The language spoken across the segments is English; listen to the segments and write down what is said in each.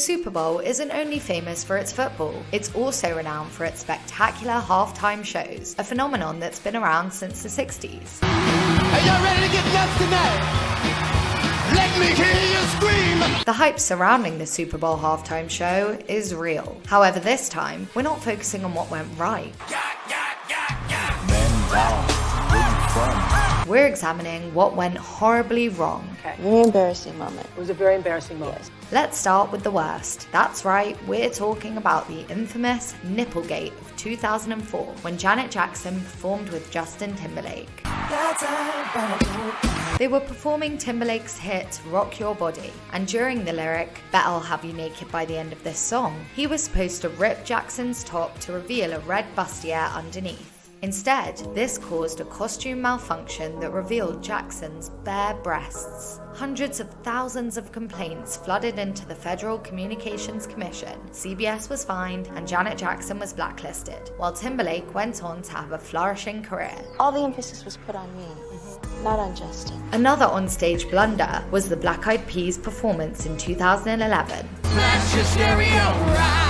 Super Bowl isn't only famous for its football, it's also renowned for its spectacular halftime shows, a phenomenon that's been around since the 60s. Are y'all ready to get nuts tonight? Let me hear you scream! The hype surrounding the Super Bowl halftime show is real. However, this time, we're not focusing on what went right. We're examining what went horribly wrong. Okay. Very embarrassing moment. It was a very embarrassing moment. Yes. Let's start with the worst. That's right, we're talking about the infamous Nipplegate of 2004, when Janet Jackson performed with Justin Timberlake. They were performing Timberlake's hit Rock Your Body, and during the lyric, Bet I'll Have You Naked by the end of this song, he was supposed to rip Jackson's top to reveal a red bustier underneath. Instead, this caused a costume malfunction that revealed Jackson's bare breasts. Hundreds of thousands of complaints flooded into the Federal Communications Commission. CBS was fined and Janet Jackson was blacklisted, while Timberlake went on to have a flourishing career. All the emphasis was put on me, not on Justin. Another onstage blunder was the Black Eyed Peas performance in 2011. Flash your stereo right.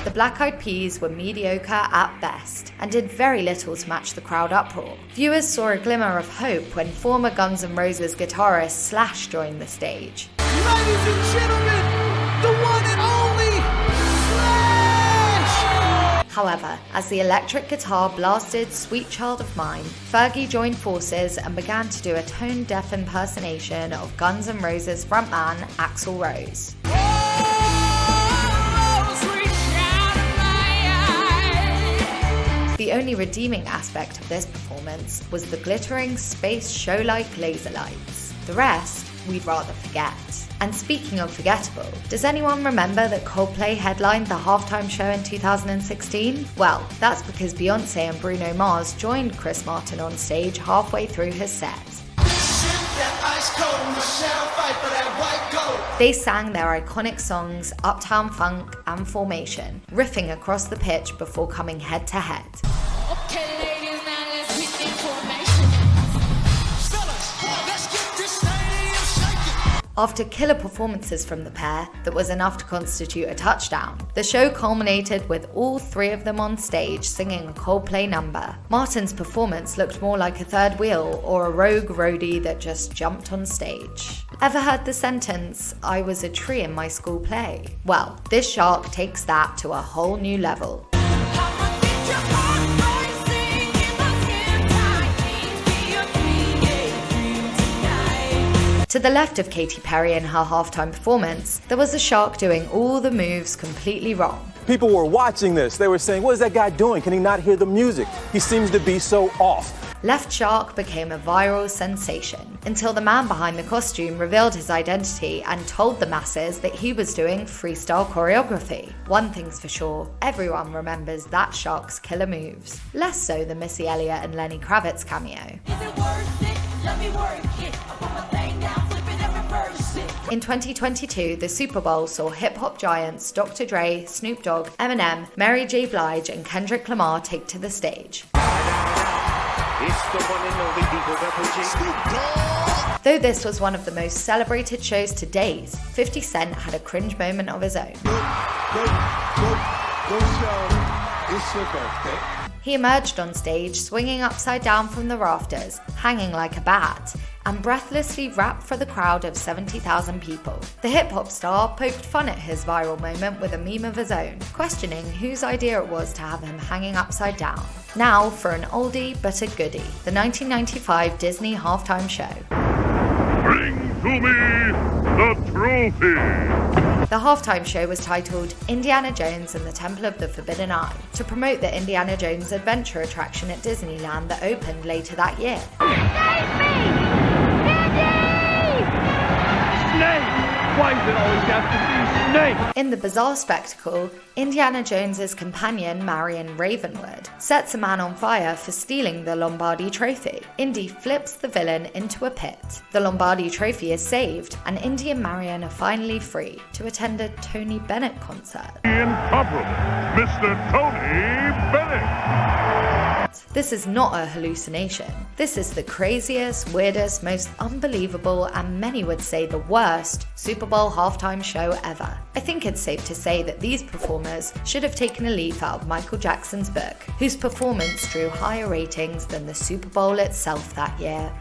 The Black Eyed Peas were mediocre at best and did very little to match the crowd uproar. Viewers saw a glimmer of hope when former Guns N' Roses guitarist Slash joined the stage. Ladies and gentlemen, the one and only Slash! However, as the electric guitar blasted Sweet Child of Mine, Fergie joined forces and began to do a tone-deaf impersonation of Guns N' Roses frontman Axl Rose. The only redeeming aspect of this performance was the glittering space show-like laser lights. The rest, we'd rather forget. And speaking of forgettable, does anyone remember that Coldplay headlined the halftime show in 2016? Well, that's because Beyoncé and Bruno Mars joined Chris Martin on stage halfway through his set. They sang their iconic songs Uptown Funk and Formation, riffing across the pitch before coming head to head. Okay, ladies, now let's hit information. Fellas, let's get this stadium shaking. After killer performances from the pair that was enough to constitute a touchdown, the show culminated with all three of them on stage singing a Coldplay number. Martin's performance looked more like a third wheel or a rogue roadie that just jumped on stage. Ever heard the sentence, "I was a tree in my school play"? Well, this shark takes that to a whole new level. To the left of Katy Perry in her halftime performance, there was a shark doing all the moves completely wrong. People were watching this. They were saying, what is that guy doing? Can he not hear the music? He seems to be so off. Left Shark became a viral sensation until the man behind the costume revealed his identity and told the masses that he was doing freestyle choreography. One thing's for sure, everyone remembers that shark's killer moves. Less so than Missy Elliott and Lenny Kravitz cameo. Is it worth it? Let me work it. I put my thing down, flip it and reverse it. In 2022, the Super Bowl saw hip-hop giants Dr. Dre, Snoop Dogg, Eminem, Mary J. Blige and Kendrick Lamar take to the stage. It's the one and only Snoop Dogg. Though this was one of the most celebrated shows to date, 50 Cent had a cringe moment of his own. Go show. It's your birthday. He emerged on stage swinging upside down from the rafters, hanging like a bat, and breathlessly rapped for the crowd of 70,000 people. The hip-hop star poked fun at his viral moment with a meme of his own, questioning whose idea it was to have him hanging upside down. Now for an oldie but a goodie, the 1995 Disney halftime show. Bring to me the trophy! The halftime show was titled Indiana Jones and the Temple of the Forbidden Eye, to promote the Indiana Jones adventure attraction at Disneyland that opened later that year. Snake! Why does it always have to be Snake? In the bizarre spectacle, Indiana Jones's companion Marion Ravenwood sets a man on fire for stealing the Lombardi Trophy. Indy flips the villain into a pit. The Lombardi Trophy is saved, and Indy and Marion are finally free to attend a Tony Bennett concert. The incomparable Mr. Tony Bennett. that. This is not a hallucination. This is the craziest, weirdest, most unbelievable, and many would say the worst Super Bowl halftime show ever. I think it's safe to say that these performers should have taken a leaf out of Michael Jackson's book, whose performance drew higher ratings than the Super Bowl itself that year.